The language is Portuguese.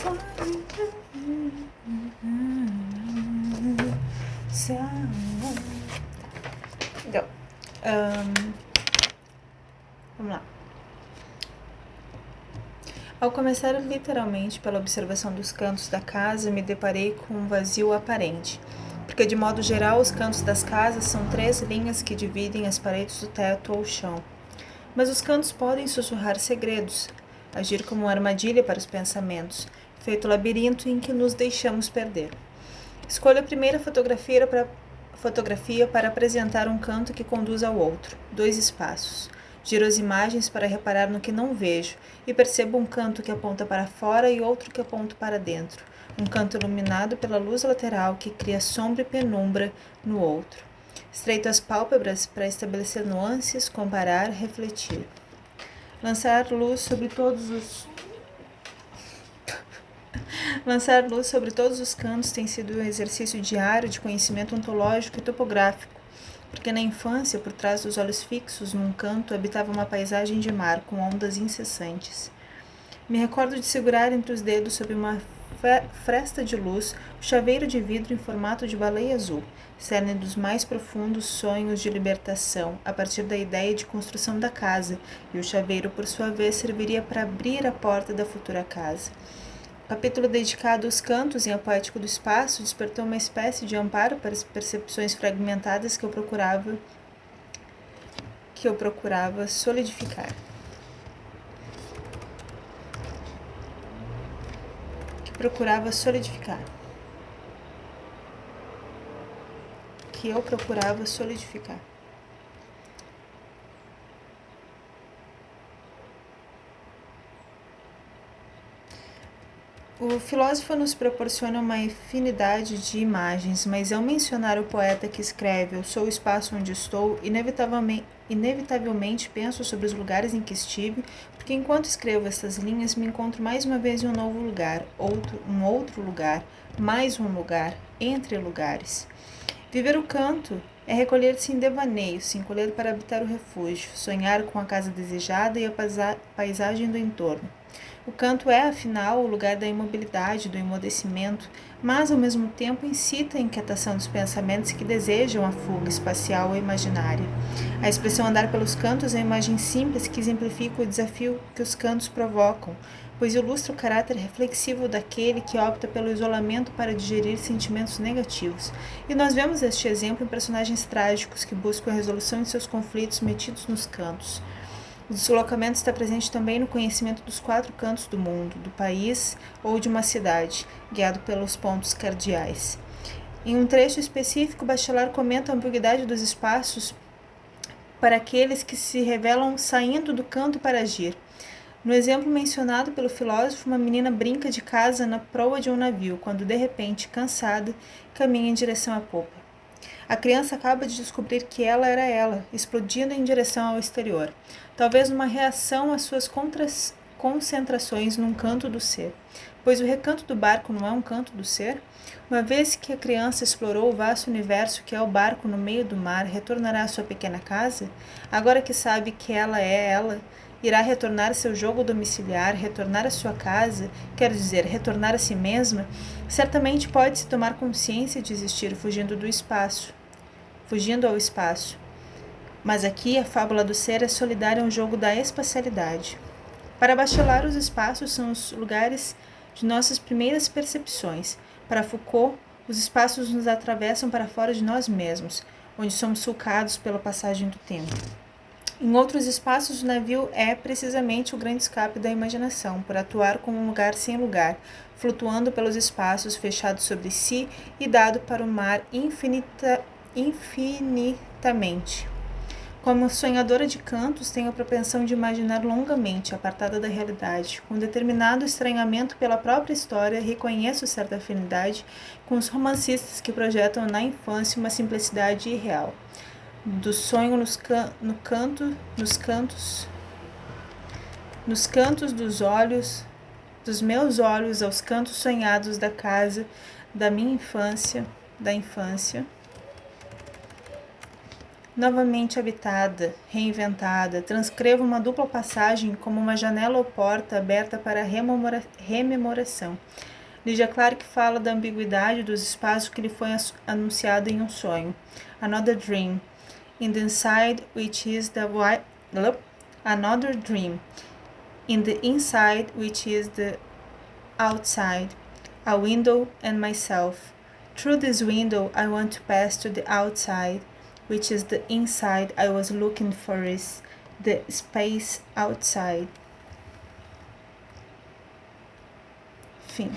Então, vamos lá. Ao começar literalmente pela observação dos cantos da casa, me deparei com um vazio aparente, porque de modo geral os cantos das casas são 3 linhas que dividem as paredes do teto ou chão. Mas os cantos podem sussurrar segredos, agir como uma armadilha para os pensamentos, feito labirinto em que nos deixamos perder. Escolho a primeira fotografia para apresentar um canto que conduz ao outro, 2 espaços. Giro as imagens para reparar no que não vejo e percebo um canto que aponta para fora e outro que aponta para dentro. Um canto iluminado pela luz lateral que cria sombra e penumbra no outro. Estreito as pálpebras para estabelecer nuances, comparar, refletir. Lançar luz sobre todos os cantos tem sido um exercício diário de conhecimento ontológico e topográfico, porque na infância, por trás dos olhos fixos num canto, habitava uma paisagem de mar com ondas incessantes. Me recordo de segurar entre os dedos, sob uma fresta de luz, o chaveiro de vidro em formato de baleia azul, cerne dos mais profundos sonhos de libertação, a partir da ideia de construção da casa, e o chaveiro, por sua vez, serviria para abrir a porta da futura casa. O capítulo dedicado aos cantos e ao poético do espaço despertou uma espécie de amparo para as percepções fragmentadas que eu procurava solidificar. O filósofo nos proporciona uma infinidade de imagens, mas ao mencionar o poeta que escreve "Eu sou o espaço onde estou", inevitavelmente penso sobre os lugares em que estive, porque enquanto escrevo estas linhas me encontro mais uma vez em um novo lugar, um outro lugar, mais um lugar, entre lugares. Viver o canto é recolher-se em devaneio, se encolher para habitar o refúgio, sonhar com a casa desejada e a paisagem do entorno. O canto é, afinal, o lugar da imobilidade, do emudecimento, mas, ao mesmo tempo, incita a inquietação dos pensamentos que desejam a fuga espacial ou imaginária. A expressão andar pelos cantos é uma imagem simples que exemplifica o desafio que os cantos provocam, pois ilustra o caráter reflexivo daquele que opta pelo isolamento para digerir sentimentos negativos. E nós vemos este exemplo em personagens trágicos que buscam a resolução de seus conflitos metidos nos cantos. O deslocamento está presente também no conhecimento dos 4 cantos do mundo, do país ou de uma cidade, guiado pelos pontos cardeais. Em um trecho específico, Bachelard comenta a ambiguidade dos espaços para aqueles que se revelam saindo do canto para agir. No exemplo mencionado pelo filósofo, uma menina brinca de casa na proa de um navio, quando de repente, cansada, caminha em direção à popa. A criança acaba de descobrir que ela era ela, explodindo em direção ao exterior, talvez numa reação às suas concentrações num canto do ser. Pois o recanto do barco não é um canto do ser? Uma vez que a criança explorou o vasto universo que é o barco no meio do mar, retornará à sua pequena casa? Agora que sabe que ela é ela, irá retornar a seu jogo domiciliar, retornar à sua casa, quer dizer, retornar a si mesma? Certamente pode-se tomar consciência de existir fugindo ao espaço. Mas aqui a fábula do ser é solidária ao jogo da espacialidade. Para Bachelard, os espaços são os lugares de nossas primeiras percepções. Para Foucault, os espaços nos atravessam para fora de nós mesmos, onde somos sulcados pela passagem do tempo. Em outros espaços, o navio é precisamente o grande escape da imaginação, por atuar como um lugar sem lugar, flutuando pelos espaços, fechado sobre si e dado para o mar infinitamente. Como sonhadora de cantos, tenho a propensão de imaginar longamente, apartada da realidade. Com determinado estranhamento pela própria história, reconheço certa afinidade com os romancistas que projetam na infância uma simplicidade irreal. Do sonho nos cantos dos meus olhos aos cantos sonhados da casa da minha infância, novamente habitada, reinventada, transcreva uma dupla passagem como uma janela ou porta aberta para rememoração. Lydia Clark fala da ambiguidade dos espaços que lhe foi anunciado em um sonho. Another dream. In the inside, which is the another dream. In the inside, which is the outside. A window and myself. Through this window, I want to pass to the outside, which is the inside I was looking for, is the space outside. Fim.